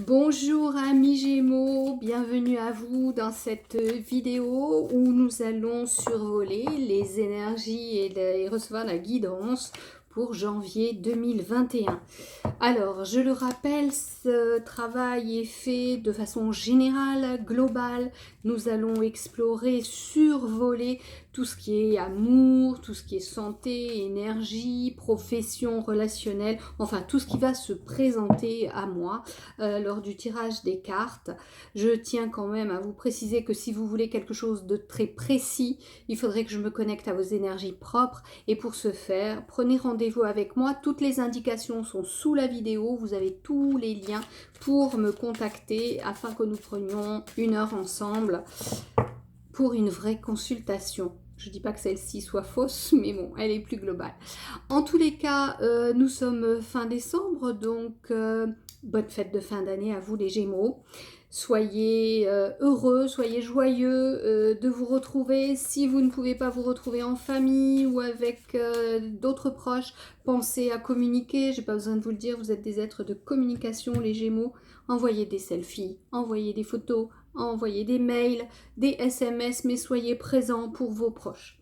Bonjour amis Gémeaux, bienvenue à vous dans cette vidéo où nous allons survoler les énergies et recevoir la guidance pour janvier 2021. Alors, je le rappelle, ce travail est fait de façon générale, globale. Nous allons explorer, survoler tout ce qui est amour, tout ce qui est santé, énergie, profession, relationnelle, enfin tout ce qui va se présenter à moi lors du tirage des cartes. Je tiens quand même à vous préciser que si vous voulez quelque chose de très précis, il faudrait que je me connecte à vos énergies propres et pour ce faire, prenez rendez-vous avec moi. Toutes les indications sont sous la vidéo, vous avez tous les liens pour me contacter afin que nous prenions une heure ensemble pour une vraie consultation. Je ne dis pas que celle-ci soit fausse, mais bon, elle est plus globale. En tous les cas, nous sommes fin décembre, donc bonne fête de fin d'année à vous les Gémeaux. Soyez heureux, soyez joyeux de vous retrouver. Si vous ne pouvez pas vous retrouver en famille ou avec d'autres proches, pensez à communiquer. J'ai pas besoin de vous le dire, vous êtes des êtres de communication, les Gémeaux. Envoyez des selfies, envoyez des photos, envoyez des mails, des SMS, mais soyez présents pour vos proches.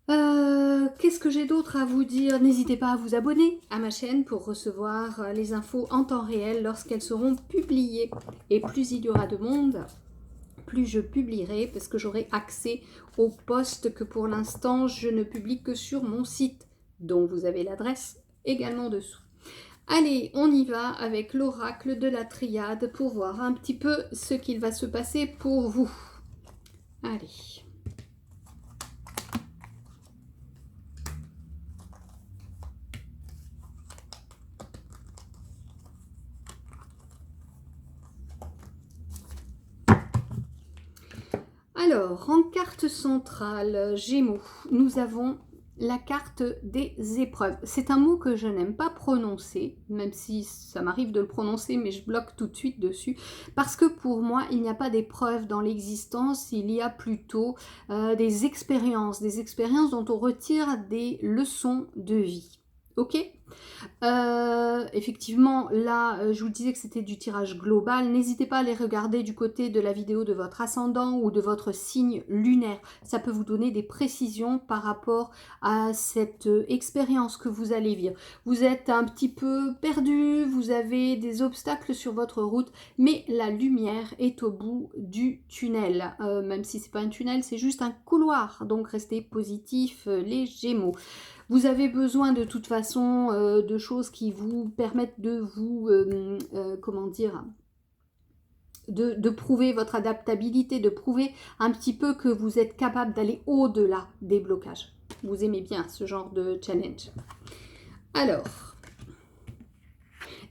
Qu'est-ce que j'ai d'autre à vous dire? N'hésitez pas à vous abonner à ma chaîne pour recevoir les infos en temps réel lorsqu'elles seront publiées. Et plus il y aura de monde, plus je publierai parce que j'aurai accès aux posts que pour l'instant je ne publie que sur mon site, dont vous avez l'adresse également dessous. Allez, on y va avec l'oracle de la triade pour voir un petit peu ce qu'il va se passer pour vous. Allez. Alors, en carte centrale, Gémeaux, nous avons la carte des épreuves. C'est un mot que je n'aime pas prononcer, même si ça m'arrive de le prononcer, mais je bloque tout de suite dessus, parce que pour moi, il n'y a pas d'épreuves dans l'existence, il y a plutôt des expériences dont on retire des leçons de vie. Ok ? Effectivement, là, je vous disais que c'était du tirage global. N'hésitez pas à les regarder du côté de la vidéo de votre ascendant ou de votre signe lunaire. Ça peut vous donner des précisions par rapport à cette expérience que vous allez vivre. Vous êtes un petit peu perdu, vous avez des obstacles sur votre route, mais la lumière est au bout du tunnel. Même si c'est pas un tunnel, c'est juste un couloir. Donc restez positifs, les Gémeaux. Vous avez besoin de toute façon de choses qui vous permettent de vous, comment dire, de prouver votre adaptabilité, de prouver un petit peu que vous êtes capable d'aller au-delà des blocages. Vous aimez bien ce genre de challenge. Alors,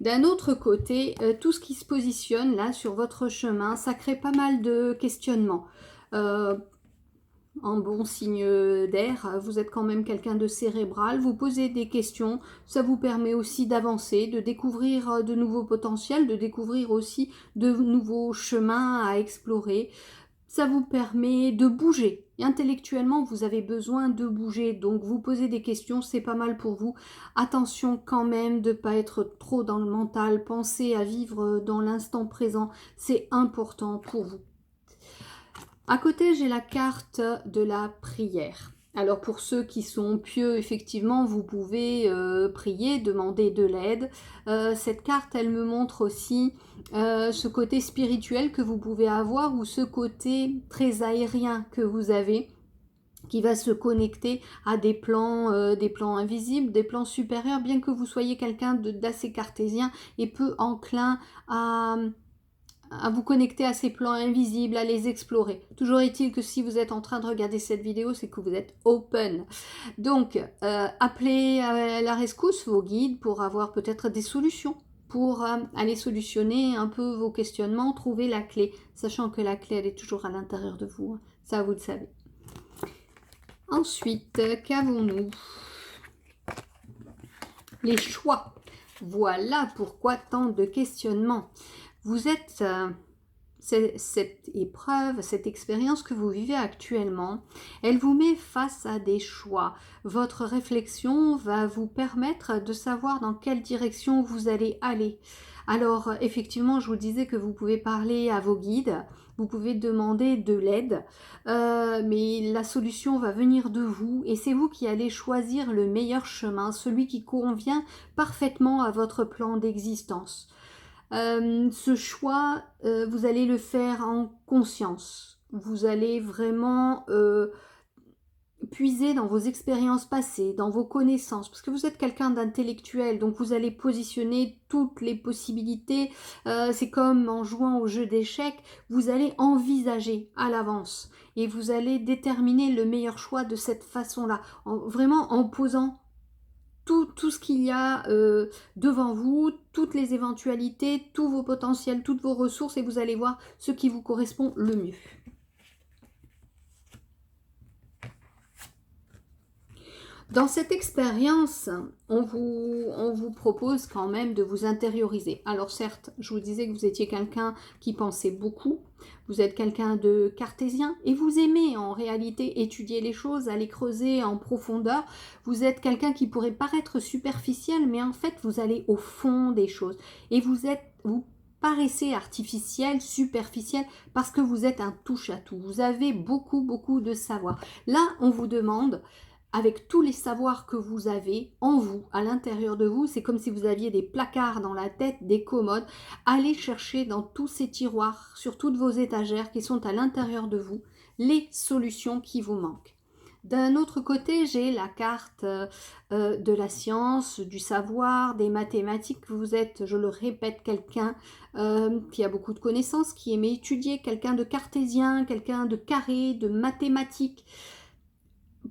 d'un autre côté, tout ce qui se positionne là sur votre chemin, ça crée pas mal de questionnements. En bon signe d'air, vous êtes quand même quelqu'un de cérébral, vous posez des questions, ça vous permet aussi d'avancer, de découvrir de nouveaux potentiels, de découvrir aussi de nouveaux chemins à explorer. Ça vous permet de bouger. Et intellectuellement, vous avez besoin de bouger, donc vous posez des questions, c'est pas mal pour vous. Attention quand même de ne pas être trop dans le mental, pensez à vivre dans l'instant présent, c'est important pour vous. À côté, j'ai la carte de la prière. Alors pour ceux qui sont pieux, effectivement, vous pouvez prier, demander de l'aide. Cette carte, elle me montre aussi ce côté spirituel que vous pouvez avoir ou ce côté très aérien que vous avez, qui va se connecter à des plans invisibles, des plans supérieurs, bien que vous soyez quelqu'un d'assez cartésien et peu enclin à vous connecter à ces plans invisibles, à les explorer. Toujours est-il que si vous êtes en train de regarder cette vidéo, c'est que vous êtes open. Donc, appelez à la rescousse vos guides pour avoir peut-être des solutions, pour aller solutionner un peu vos questionnements, trouver la clé, sachant que la clé, elle est toujours à l'intérieur de vous. Ça, vous le savez. Ensuite, qu'avons-nous? Les choix. Voilà pourquoi tant de questionnements. Vous êtes, cette épreuve, cette expérience que vous vivez actuellement, elle vous met face à des choix. Votre réflexion va vous permettre de savoir dans quelle direction vous allez aller. Alors, effectivement, je vous disais que vous pouvez parler à vos guides, vous pouvez demander de l'aide, mais la solution va venir de vous et c'est vous qui allez choisir le meilleur chemin, celui qui convient parfaitement à votre plan d'existence. Ce choix, vous allez le faire en conscience. Vous allez vraiment puiser dans vos expériences passées, dans vos connaissances, parce que vous êtes quelqu'un d'intellectuel, donc vous allez positionner toutes les possibilités. C'est comme en jouant au jeu d'échecs, vous allez envisager à l'avance et vous allez déterminer le meilleur choix de cette façon-là, vraiment en posant tout ce qu'il y a devant vous, toutes les éventualités, tous vos potentiels, toutes vos ressources, et vous allez voir ce qui vous correspond le mieux. Dans cette expérience, on vous propose quand même de vous intérioriser. Alors certes, je vous disais que vous étiez quelqu'un qui pensait beaucoup, vous êtes quelqu'un de cartésien et vous aimez en réalité étudier les choses, aller creuser en profondeur. Vous êtes quelqu'un qui pourrait paraître superficiel, mais en fait vous allez au fond des choses et vous paraissez artificiel, superficiel, parce que vous êtes un touche-à-tout. Vous avez beaucoup de savoir. Là, on vous demande, avec tous les savoirs que vous avez en vous, à l'intérieur de vous, c'est comme si vous aviez des placards dans la tête, des commodes. Allez chercher dans tous ces tiroirs, sur toutes vos étagères qui sont à l'intérieur de vous, les solutions qui vous manquent. D'un autre côté, j'ai la carte de la science, du savoir, des mathématiques. Vous êtes, je le répète, quelqu'un qui a beaucoup de connaissances, qui aime étudier, quelqu'un de cartésien, quelqu'un de carré, de mathématiques.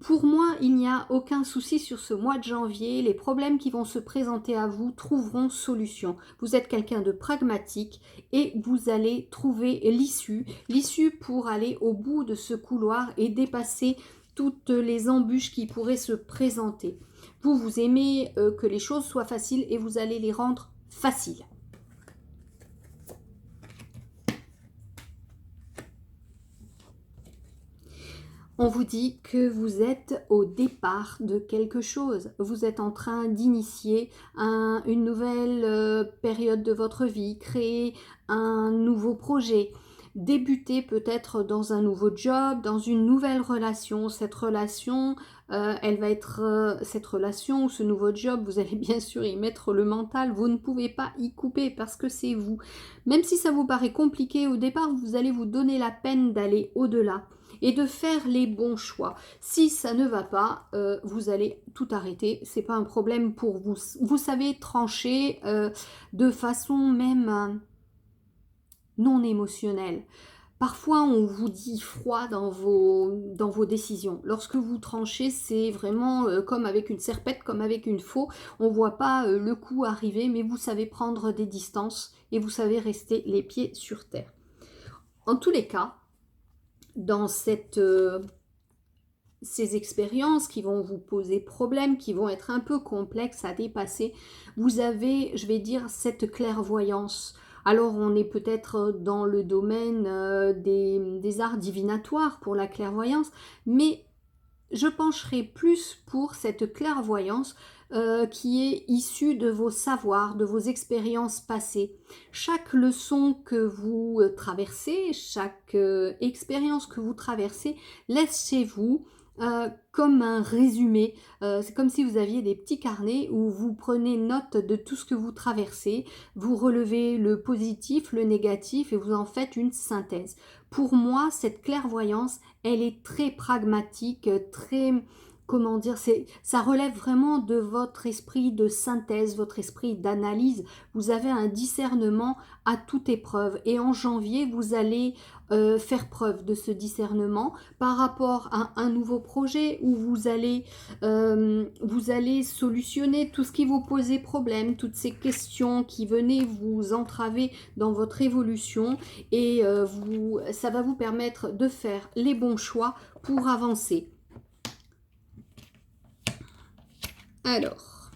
Pour moi, il n'y a aucun souci sur ce mois de janvier. Les problèmes qui vont se présenter à vous trouveront solution. Vous êtes quelqu'un de pragmatique et vous allez trouver l'issue pour aller au bout de ce couloir et dépasser toutes les embûches qui pourraient se présenter. Vous aimez que les choses soient faciles et vous allez les rendre faciles. On vous dit que vous êtes au départ de quelque chose. Vous êtes en train d'initier une nouvelle période de votre vie, créer un nouveau projet, débuter peut-être dans un nouveau job, dans une nouvelle relation. Cette relation, elle va être cette relation ou ce nouveau job, vous allez bien sûr y mettre le mental. Vous ne pouvez pas y couper parce que c'est vous. Même si ça vous paraît compliqué au départ, vous allez vous donner la peine d'aller au-delà et de faire les bons choix. Si ça ne va pas, vous allez tout arrêter. C'est pas un problème pour vous. Vous savez trancher de façon même non émotionnelle. Parfois, on vous dit froid dans vos décisions. Lorsque vous tranchez, c'est vraiment comme avec une serpette, comme avec une faux. On ne voit pas le coup arriver, mais vous savez prendre des distances et vous savez rester les pieds sur terre. En tous les cas, dans ces expériences qui vont vous poser problème, qui vont être un peu complexes à dépasser, vous avez, je vais dire, cette clairvoyance. Alors on est peut-être dans le domaine des arts divinatoires pour la clairvoyance, mais je pencherai plus pour cette clairvoyance qui est issue de vos savoirs, de vos expériences passées. Chaque leçon que vous traversez, chaque expérience que vous traversez laisse chez vous comme un résumé. C'est comme si vous aviez des petits carnets où vous prenez note de tout ce que vous traversez, vous relevez le positif, le négatif et vous en faites une synthèse. Pour moi, cette clairvoyance, elle est très pragmatique, très, comment dire, ça relève vraiment de votre esprit de synthèse, votre esprit d'analyse. Vous avez un discernement à toute épreuve et en janvier, vous allez faire preuve de ce discernement par rapport à un nouveau projet où vous allez solutionner tout ce qui vous posait problème, toutes ces questions qui venaient vous entraver dans votre évolution et ça va vous permettre de faire les bons choix pour avancer. Alors,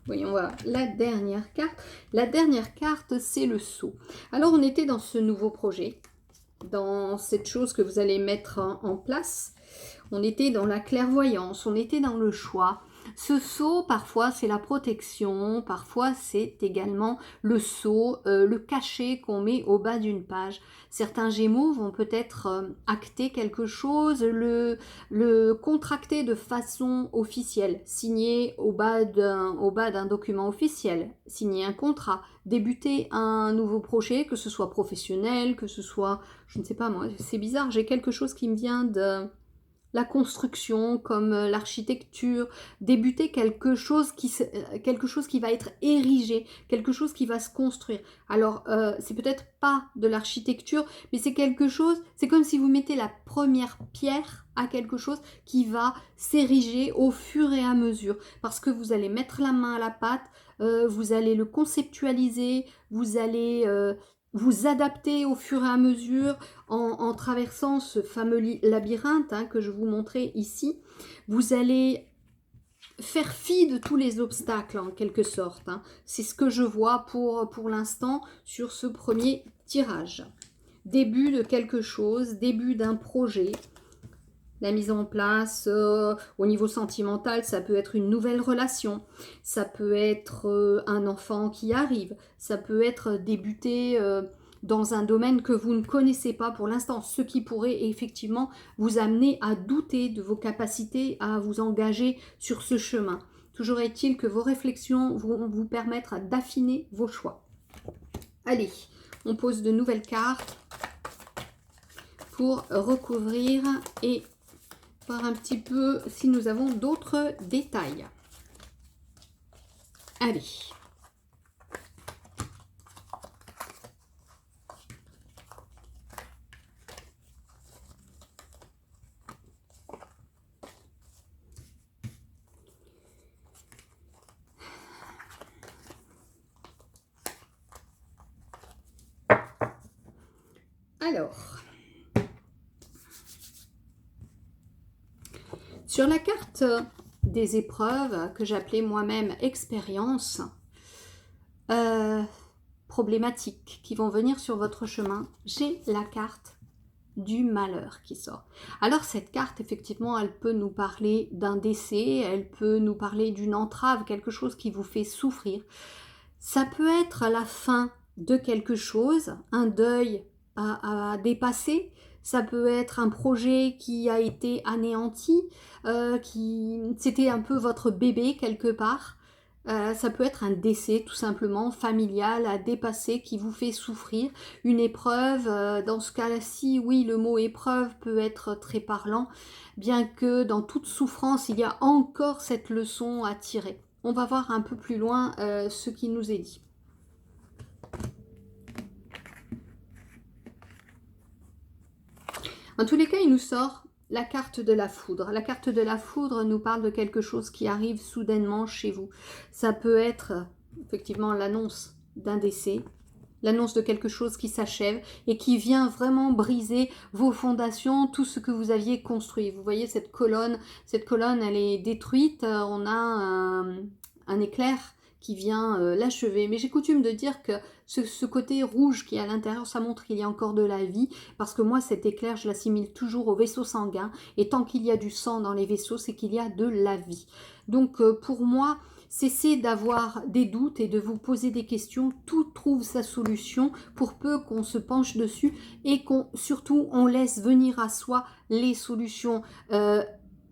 voyons voir la dernière carte. La dernière carte, c'est le sceau. Alors, on était dans ce nouveau projet, dans cette chose que vous allez mettre en place. On était dans la clairvoyance, on était dans le choix. Ce sceau, parfois, c'est la protection, parfois, c'est également le sceau, le cachet qu'on met au bas d'une page. Certains Gémeaux vont peut-être acter quelque chose, le contracter de façon officielle, signer au bas d'un document officiel, signer un contrat, débuter un nouveau projet, que ce soit professionnel, que ce soit, je ne sais pas moi, c'est bizarre, j'ai quelque chose qui me vient de la construction, comme l'architecture, débuter quelque chose qui va être érigé, quelque chose qui va se construire. Alors, c'est peut-être pas de l'architecture, mais c'est quelque chose, c'est comme si vous mettez la première pierre à quelque chose qui va s'ériger au fur et à mesure, parce que vous allez mettre la main à la pâte, vous allez le conceptualiser, vous allez vous adapter au fur et à mesure en traversant ce fameux labyrinthe que je vous montrais ici. Vous allez faire fi de tous les obstacles en quelque sorte. C'est ce que je vois pour l'instant sur ce premier tirage. Début de quelque chose, début d'un projet. La mise en place au niveau sentimental, ça peut être une nouvelle relation, ça peut être un enfant qui arrive, ça peut être débuter dans un domaine que vous ne connaissez pas pour l'instant, ce qui pourrait effectivement vous amener à douter de vos capacités à vous engager sur ce chemin. Toujours est-il que vos réflexions vont vous permettre d'affiner vos choix. Allez, on pose de nouvelles cartes pour recouvrir et voir un petit peu si nous avons d'autres détails. Allez. Alors, sur la carte des épreuves que j'appelais moi-même expérience, problématiques qui vont venir sur votre chemin, j'ai la carte du malheur qui sort. Alors cette carte, effectivement, elle peut nous parler d'un décès, elle peut nous parler d'une entrave, quelque chose qui vous fait souffrir. Ça peut être la fin de quelque chose, un deuil à dépasser. Ça peut être un projet qui a été anéanti, c'était un peu votre bébé quelque part. Ça peut être un décès tout simplement familial à dépasser qui vous fait souffrir. Une épreuve, dans ce cas-ci, oui, le mot épreuve peut être très parlant, bien que dans toute souffrance, il y a encore cette leçon à tirer. On va voir un peu plus loin ce qui nous est dit. En tous les cas, il nous sort la carte de la foudre. La carte de la foudre nous parle de quelque chose qui arrive soudainement chez vous. Ça peut être effectivement l'annonce d'un décès, l'annonce de quelque chose qui s'achève et qui vient vraiment briser vos fondations, tout ce que vous aviez construit. Vous voyez cette colonne, elle est détruite, on a un éclair qui vient l'achever. Mais j'ai coutume de dire que ce côté rouge qui est à l'intérieur, ça montre qu'il y a encore de la vie, parce que moi, cet éclair, je l'assimile toujours au vaisseau sanguin, et tant qu'il y a du sang dans les vaisseaux, c'est qu'il y a de la vie. Donc pour moi, cessez d'avoir des doutes et de vous poser des questions, tout trouve sa solution pour peu qu'on se penche dessus et surtout on laisse venir à soi les solutions.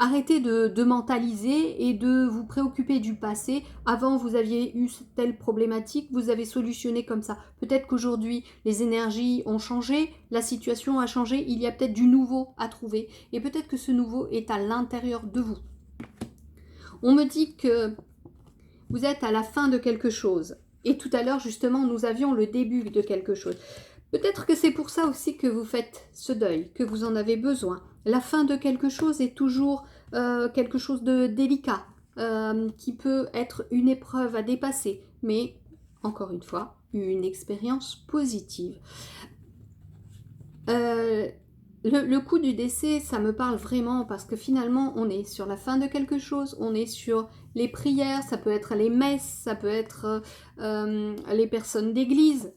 Arrêtez de mentaliser et de vous préoccuper du passé. Avant, vous aviez eu telle problématique, vous avez solutionné comme ça. Peut-être qu'aujourd'hui, les énergies ont changé, la situation a changé, il y a peut-être du nouveau à trouver. Et peut-être que ce nouveau est à l'intérieur de vous. On me dit que vous êtes à la fin de quelque chose. Et tout à l'heure, justement, nous avions le début de quelque chose. Peut-être que c'est pour ça aussi que vous faites ce deuil, que vous en avez besoin. La fin de quelque chose est toujours quelque chose de délicat, qui peut être une épreuve à dépasser, mais encore une fois, une expérience positive. Le coup du décès, ça me parle vraiment parce que finalement, on est sur la fin de quelque chose, on est sur les prières, ça peut être les messes, ça peut être les personnes d'église.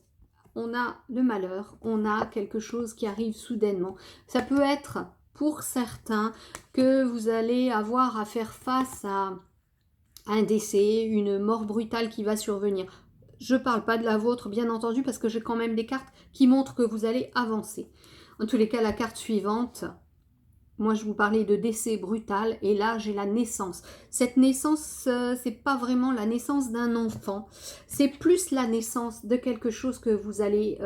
On a le malheur, on a quelque chose qui arrive soudainement. Ça peut être pour certains que vous allez avoir à faire face à un décès, une mort brutale qui va survenir. Je ne parle pas de la vôtre, bien entendu, parce que j'ai quand même des cartes qui montrent que vous allez avancer. En tous les cas, la carte suivante, moi je vous parlais de décès brutal, et là j'ai la naissance. Cette naissance, c'est pas vraiment la naissance d'un enfant, c'est plus la naissance de quelque chose que vous allez...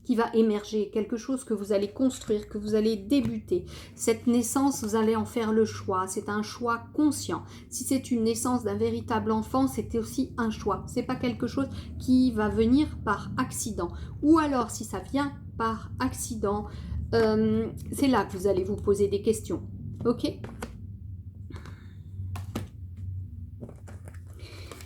qui va émerger, quelque chose que vous allez construire, que vous allez débuter. Cette naissance, vous allez en faire le choix. C'est un choix conscient. Si c'est une naissance d'un véritable enfant, c'est aussi un choix. C'est pas quelque chose qui va venir par accident. Ou alors, si ça vient par accident, c'est là que vous allez vous poser des questions. Ok ?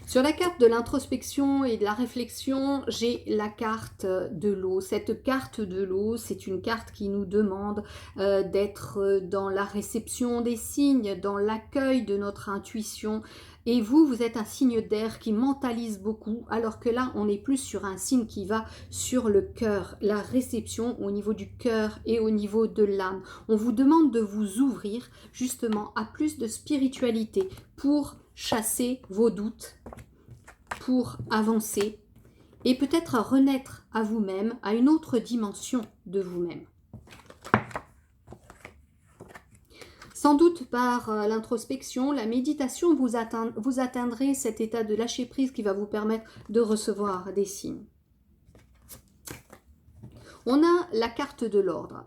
Sur la carte de l'introspection et de la réflexion, j'ai la carte de l'eau. Cette carte de l'eau, c'est une carte qui nous demande d'être dans la réception des signes, dans l'accueil de notre intuition. Et vous êtes un signe d'air qui mentalise beaucoup, alors que là, on est plus sur un signe qui va sur le cœur, la réception au niveau du cœur et au niveau de l'âme. On vous demande de vous ouvrir justement à plus de spiritualité pour chasser vos doutes, pour avancer et peut-être renaître à vous-même, à une autre dimension de vous-même. Sans doute par l'introspection, la méditation, vous atteindrez cet état de lâcher prise qui va vous permettre de recevoir des signes. On a la carte de l'ordre.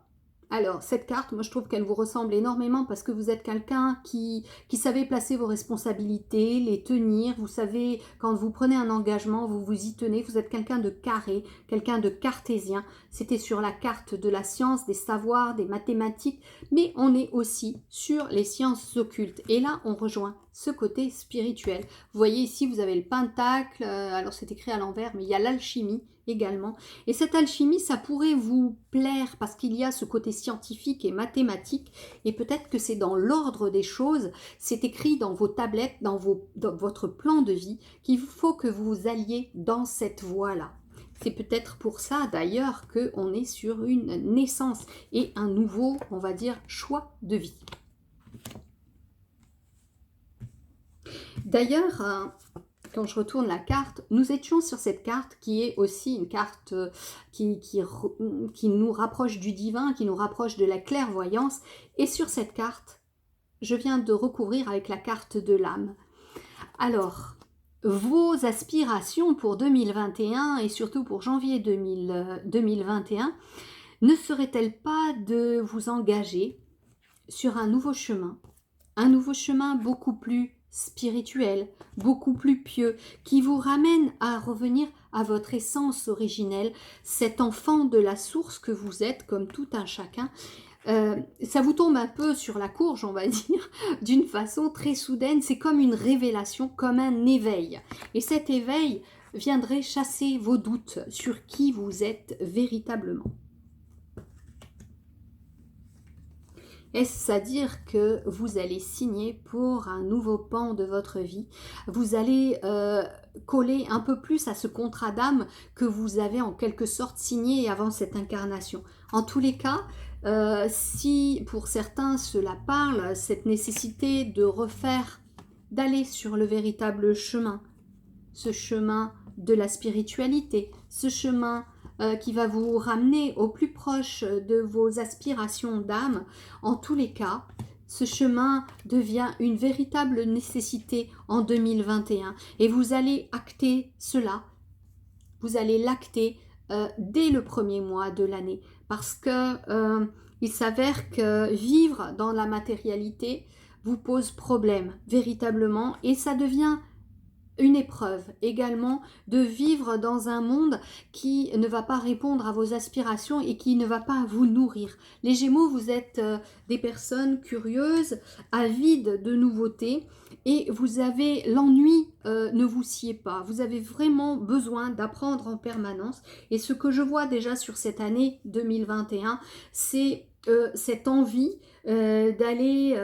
Alors, cette carte, moi je trouve qu'elle vous ressemble énormément parce que vous êtes quelqu'un qui savait placer vos responsabilités, les tenir. Vous savez, quand vous prenez un engagement, vous vous y tenez. Vous êtes quelqu'un de carré, quelqu'un de cartésien. C'était sur la carte de la science, des savoirs, des mathématiques, mais on est aussi sur les sciences occultes. Et là, on rejoint ce côté spirituel. Vous voyez ici, vous avez le pentacle, alors c'est écrit à l'envers, mais il y a l'alchimie également. Et cette alchimie, ça pourrait vous plaire parce qu'il y a ce côté scientifique et mathématique, et peut-être que c'est dans l'ordre des choses, c'est écrit dans vos tablettes, dans votre plan de vie, qu'il faut que vous alliez dans cette voie-là. C'est peut-être pour ça d'ailleurs qu'on est sur une naissance et un nouveau, on va dire, choix de vie. D'ailleurs, quand je retourne la carte, nous étions sur cette carte qui est aussi une carte qui nous rapproche du divin, qui nous rapproche de la clairvoyance. Et sur cette carte, je viens de recouvrir avec la carte de l'âme. Alors, vos aspirations pour 2021 et surtout pour janvier 2021 ne seraient-elles pas de vous engager sur un nouveau chemin beaucoup plus spirituel, beaucoup plus pieux, qui vous ramène à revenir à votre essence originelle, cet enfant de la source que vous êtes, comme tout un chacun. Ça vous tombe un peu sur la courge, on va dire, d'une façon très soudaine. C'est comme une révélation, comme un éveil. Et cet éveil viendrait chasser vos doutes sur qui vous êtes véritablement. Est-ce à dire que vous allez signer pour un nouveau pan de votre vie? Vous allez coller un peu plus à ce contrat d'âme que vous avez en quelque sorte signé avant cette incarnation. En tous les cas, si pour certains cela parle, cette nécessité de refaire, d'aller sur le véritable chemin, ce chemin de la spiritualité, ce chemin qui va vous ramener au plus proche de vos aspirations d'âme. En tous les cas, ce chemin devient une véritable nécessité en 2021 et vous allez acter cela, vous allez l'acter dès le premier mois de l'année parce que il s'avère que vivre dans la matérialité vous pose problème véritablement et ça devient une épreuve également de vivre dans un monde qui ne va pas répondre à vos aspirations et qui ne va pas vous nourrir. Les Gémeaux, vous êtes des personnes curieuses, avides de nouveautés et vous avez l'ennui, ne vous sied pas. Vous avez vraiment besoin d'apprendre en permanence et ce que je vois déjà sur cette année 2021, c'est cette envie d'aller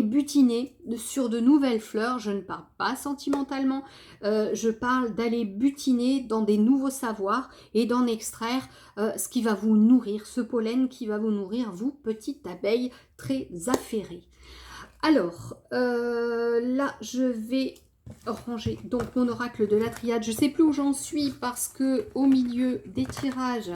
butiner sur de nouvelles fleurs. Je ne parle pas sentimentalement, je parle d'aller butiner dans des nouveaux savoirs et d'en extraire ce qui va vous nourrir, ce pollen qui va vous nourrir, vous, petite abeille très affairée. Alors, là, je vais ranger donc mon oracle de la triade. Je ne sais plus où j'en suis parce que au milieu des tirages,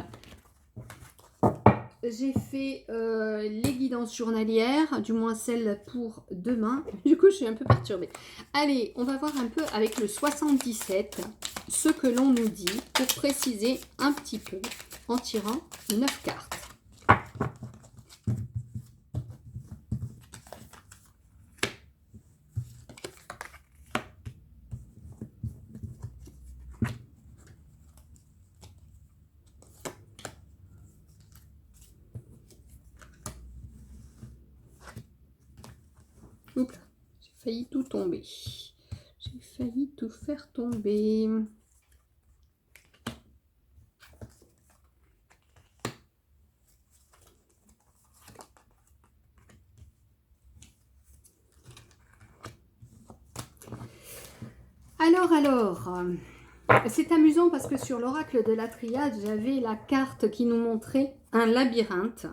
j'ai fait les guidances journalières, du moins celles pour demain. Du coup, je suis un peu perturbée. Allez, on va voir un peu avec le 77 ce que l'on nous dit pour préciser un petit peu en tirant 9 cartes. Oups, j'ai failli tout tomber. J'ai failli tout faire tomber. Alors, c'est amusant parce que sur l'oracle de la triade, j'avais la carte qui nous montrait un labyrinthe.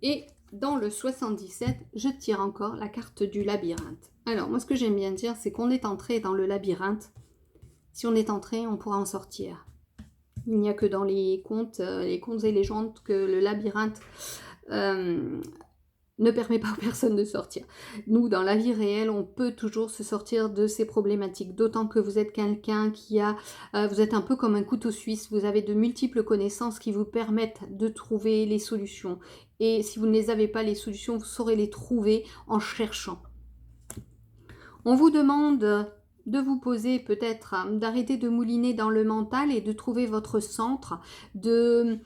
Et dans le 77, je tire encore la carte du labyrinthe. Alors, moi, ce que j'aime bien dire, c'est qu'on est entré dans le labyrinthe. Si on est entré, on pourra en sortir. Il n'y a que dans les contes et légendes que le labyrinthe ne permet pas aux personnes de sortir. Nous, dans la vie réelle, on peut toujours se sortir de ces problématiques, d'autant que vous êtes quelqu'un qui a... vous êtes un peu comme un couteau suisse, vous avez de multiples connaissances qui vous permettent de trouver les solutions. Et si vous ne les avez pas, les solutions, vous saurez les trouver en cherchant. On vous demande de vous poser peut-être, d'arrêter de mouliner dans le mental et de trouver votre centre, de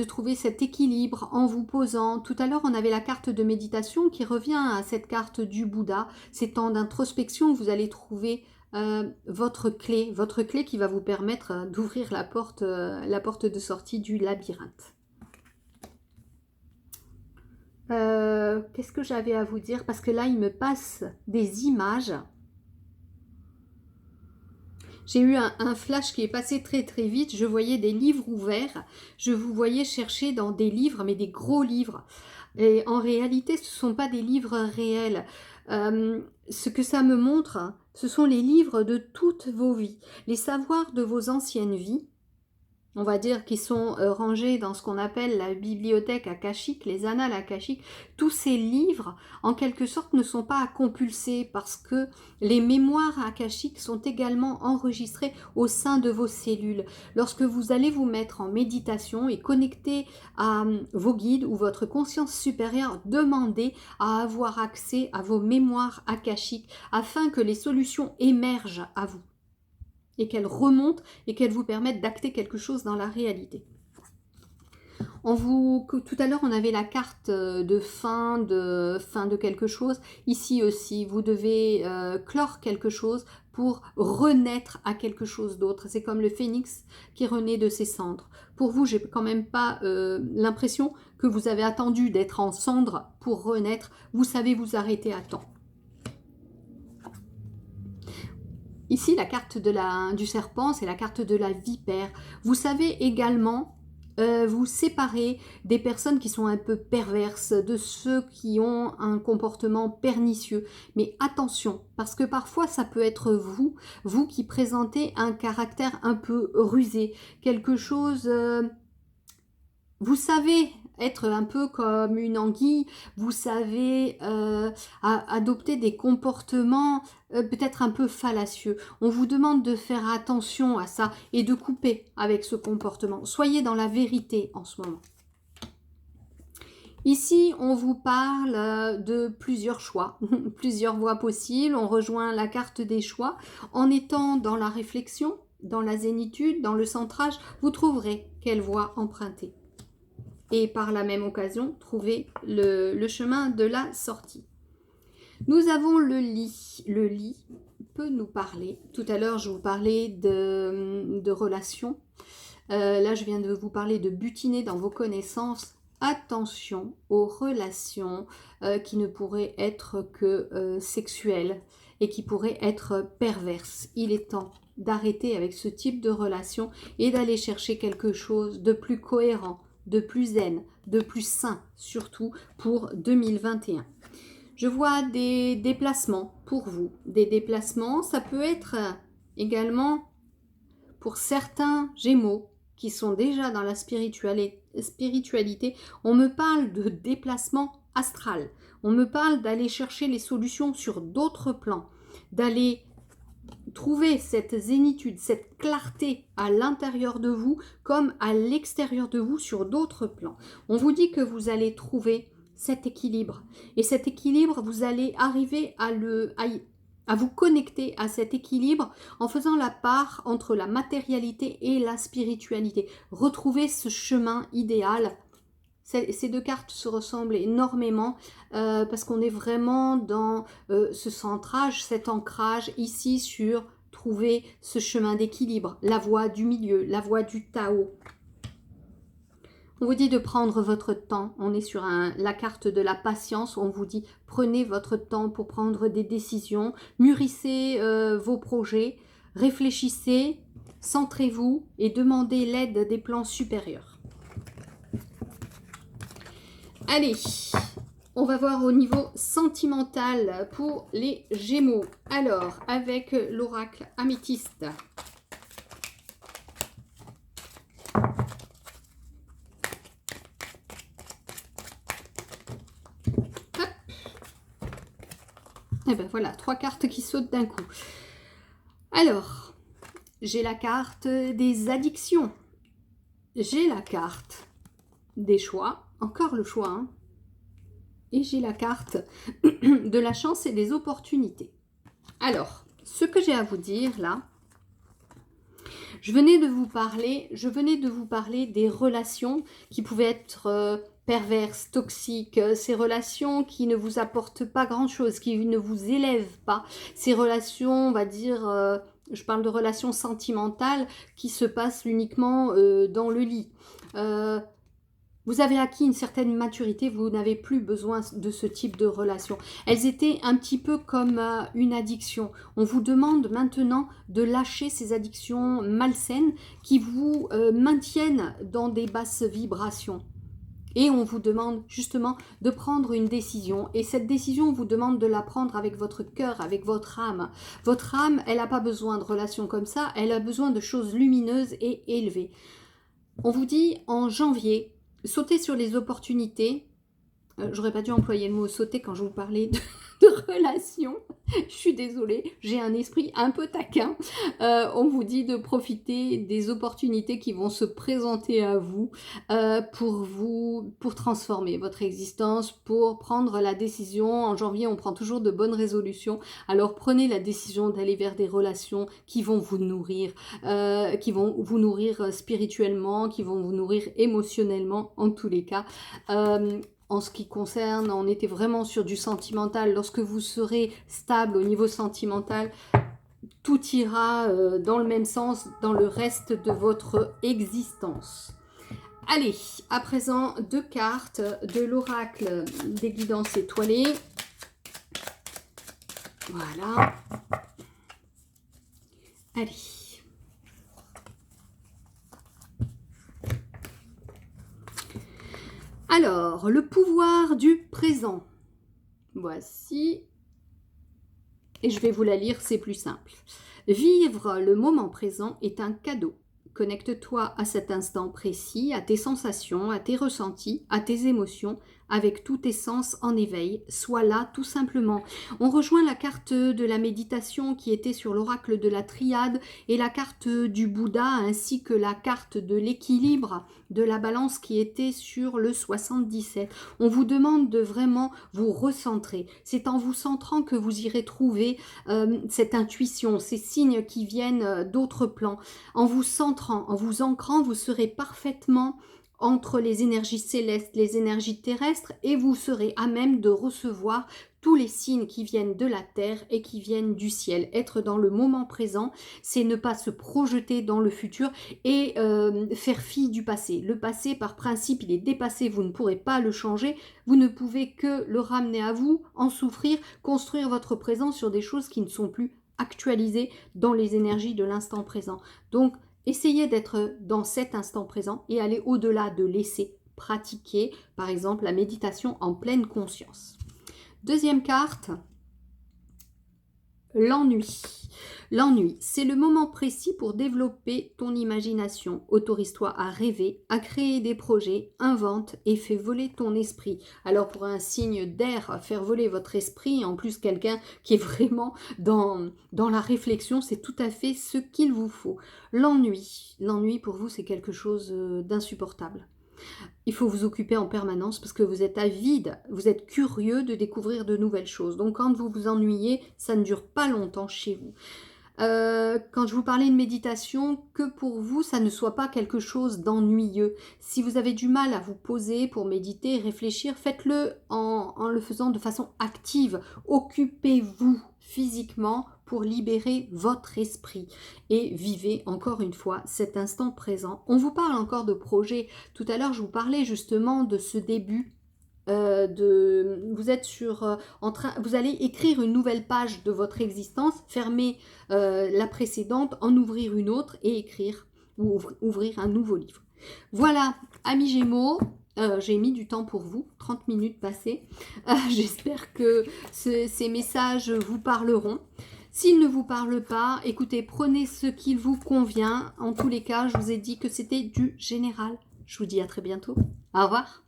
trouver cet équilibre en vous posant. Tout à l'heure, on avait la carte de méditation qui revient à cette carte du Bouddha. Ces temps d'introspection, vous allez trouver votre clé qui va vous permettre d'ouvrir la porte de sortie du labyrinthe. Qu'est-ce que j'avais à vous dire? Parce que là, il me passe des images. J'ai eu un flash qui est passé très très vite. Je voyais des livres ouverts. Je vous voyais chercher dans des livres, mais des gros livres. Et en réalité, ce ne sont pas des livres réels. Ce que ça me montre, ce sont les livres de toutes vos vies. Les savoirs de vos anciennes vies. On va dire qu'ils sont rangés dans ce qu'on appelle la bibliothèque akashique, les annales akashiques. Tous ces livres, en quelque sorte, ne sont pas à compulser parce que les mémoires akashiques sont également enregistrées au sein de vos cellules. Lorsque vous allez vous mettre en méditation et connecter à vos guides ou votre conscience supérieure, demandez à avoir accès à vos mémoires akashiques afin que les solutions émergent à vous et qu'elles remontent et qu'elles vous permettent d'acter quelque chose dans la réalité. Tout à l'heure, on avait la carte de fin de quelque chose. Ici aussi, vous devez clore quelque chose pour renaître à quelque chose d'autre. C'est comme le phénix qui renaît de ses cendres. Pour vous, j'ai quand même pas l'impression que vous avez attendu d'être en cendres pour renaître. Vous savez vous arrêter à temps. Ici, la carte du serpent, c'est la carte de la vipère. Vous savez également vous séparer des personnes qui sont un peu perverses, de ceux qui ont un comportement pernicieux. Mais attention, parce que parfois ça peut être vous qui présentez un caractère un peu rusé, quelque chose... vous savez être un peu comme une anguille, vous savez adopter des comportements peut-être un peu fallacieux. On vous demande de faire attention à ça et de couper avec ce comportement. Soyez dans la vérité en ce moment. Ici, on vous parle de plusieurs choix, plusieurs voies possibles. On rejoint la carte des choix. En étant dans la réflexion, dans la zénitude, dans le centrage, vous trouverez quelle voie emprunter. Et par la même occasion, trouver le chemin de la sortie. Nous avons le lit. Le lit peut nous parler. Tout à l'heure, je vous parlais de relations. Là, je viens de vous parler de butiner dans vos connaissances. Attention aux relations qui ne pourraient être que sexuelles et qui pourraient être perverses. Il est temps d'arrêter avec ce type de relation et d'aller chercher quelque chose de plus cohérent, de plus zen, de plus sain, surtout pour 2021. Je vois des déplacements pour vous. Des déplacements, ça peut être également pour certains Gémeaux qui sont déjà dans la spiritualité. On me parle de déplacement astral. On me parle d'aller chercher les solutions sur d'autres plans, d'aller trouver cette zénitude, cette clarté à l'intérieur de vous comme à l'extérieur de vous sur d'autres plans. On vous dit que vous allez trouver cet équilibre. Et cet équilibre, vous allez arriver à vous connecter à cet équilibre en faisant la part entre la matérialité et la spiritualité. Retrouver ce chemin idéal. Ces deux cartes se ressemblent énormément parce qu'on est vraiment dans ce centrage, cet ancrage ici sur trouver ce chemin d'équilibre, la voie du milieu, la voie du Tao. On vous dit de prendre votre temps. On est sur la carte de la patience. On vous dit prenez votre temps pour prendre des décisions. Mûrissez vos projets. Réfléchissez. Centrez-vous et demandez l'aide des plans supérieurs. Allez, on va voir au niveau sentimental pour les Gémeaux. Alors, avec l'oracle améthyste. Hop. Et ben voilà, 3 cartes qui sautent d'un coup. Alors, j'ai la carte des addictions. J'ai la carte des choix. Encore le choix, hein. Et j'ai la carte de la chance et des opportunités. Alors, ce que j'ai à vous dire là, je venais de vous parler des relations qui pouvaient être perverses, toxiques, ces relations qui ne vous apportent pas grand-chose, qui ne vous élèvent pas, ces relations, on va dire, je parle de relations sentimentales qui se passent uniquement dans le lit. Vous avez acquis une certaine maturité, vous n'avez plus besoin de ce type de relation. Elles étaient un petit peu comme une addiction. On vous demande maintenant de lâcher ces addictions malsaines qui vous maintiennent dans des basses vibrations. Et on vous demande justement de prendre une décision. Et cette décision, on vous demande de la prendre avec votre cœur, avec votre âme. Votre âme, elle n'a pas besoin de relations comme ça, elle a besoin de choses lumineuses et élevées. On vous dit en janvier, sauter sur les opportunités. J'aurais pas dû employer le mot sauter quand je vous parlais de relations. Je suis désolée, j'ai un esprit un peu taquin. On vous dit de profiter des opportunités qui vont se présenter à vous pour transformer votre existence, pour prendre la décision. En janvier, on prend toujours de bonnes résolutions. Alors prenez la décision d'aller vers des relations qui vont vous nourrir, spirituellement, qui vont vous nourrir émotionnellement en tous les cas. En ce qui concerne, on était vraiment sur du sentimental. Lorsque vous serez stable au niveau sentimental, tout ira dans le même sens dans le reste de votre existence. Allez, à présent, 2 cartes de l'oracle des guidances étoilées. Voilà. Allez. Alors, le pouvoir du présent. Voici. Et je vais vous la lire, c'est plus simple. Vivre le moment présent est un cadeau. Connecte-toi à cet instant précis, à tes sensations, à tes ressentis, à tes émotions, avec tous tes sens en éveil. Sois là tout simplement. On rejoint la carte de la méditation qui était sur l'oracle de la triade et la carte du Bouddha ainsi que la carte de l'équilibre de la balance qui était sur le 77. On vous demande de vraiment vous recentrer. C'est en vous centrant que vous irez trouver cette intuition, ces signes qui viennent d'autres plans. En vous centrant, en vous ancrant, vous serez parfaitement entre les énergies célestes, les énergies terrestres et vous serez à même de recevoir tous les signes qui viennent de la terre et qui viennent du ciel. Être dans le moment présent, c'est ne pas se projeter dans le futur et faire fi du passé. Le passé, par principe, il est dépassé, vous ne pourrez pas le changer, vous ne pouvez que le ramener à vous, en souffrir, construire votre présent sur des choses qui ne sont plus actualisées dans les énergies de l'instant présent. Donc, essayez d'être dans cet instant présent et aller au-delà de laisser pratiquer, par exemple, la méditation en pleine conscience. Deuxième carte, l'ennui. L'ennui, c'est le moment précis pour développer ton imagination. Autorise-toi à rêver, à créer des projets, invente et fais voler ton esprit. Alors pour un signe d'air, faire voler votre esprit, en plus quelqu'un qui est vraiment dans la réflexion, c'est tout à fait ce qu'il vous faut. L'ennui pour vous c'est quelque chose d'insupportable. Il faut vous occuper en permanence parce que vous êtes avide, vous êtes curieux de découvrir de nouvelles choses. Donc quand vous vous ennuyez, ça ne dure pas longtemps chez vous. Quand je vous parlais de méditation, que pour vous, ça ne soit pas quelque chose d'ennuyeux. Si vous avez du mal à vous poser pour méditer et réfléchir, faites-le en le faisant de façon active. Occupez-vous physiquement pour libérer votre esprit et vivez encore une fois cet instant présent. On vous parle encore de projets. Tout à l'heure, je vous parlais justement de ce début. Vous êtes vous allez écrire une nouvelle page de votre existence, fermer la précédente, en ouvrir une autre et écrire ou ouvrir un nouveau livre. Voilà, amis Gémeaux, j'ai mis du temps pour vous, 30 minutes passées. J'espère que ces messages vous parleront. S'ils ne vous parlent pas, écoutez, prenez ce qui vous convient. En tous les cas, je vous ai dit que c'était du général. Je vous dis à très bientôt. Au revoir.